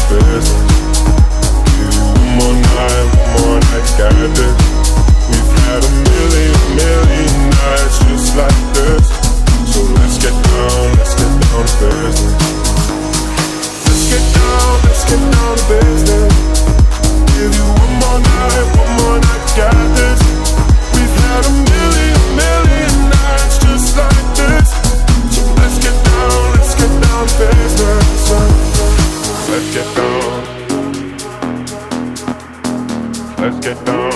business. Give you one more night, got this. We've had a million nights just like this. So let's get down to business. Let's get down to business. Give you one more night, got this. We've had a million nights just like this. So let's get down to business. Let's get down. Let's get down.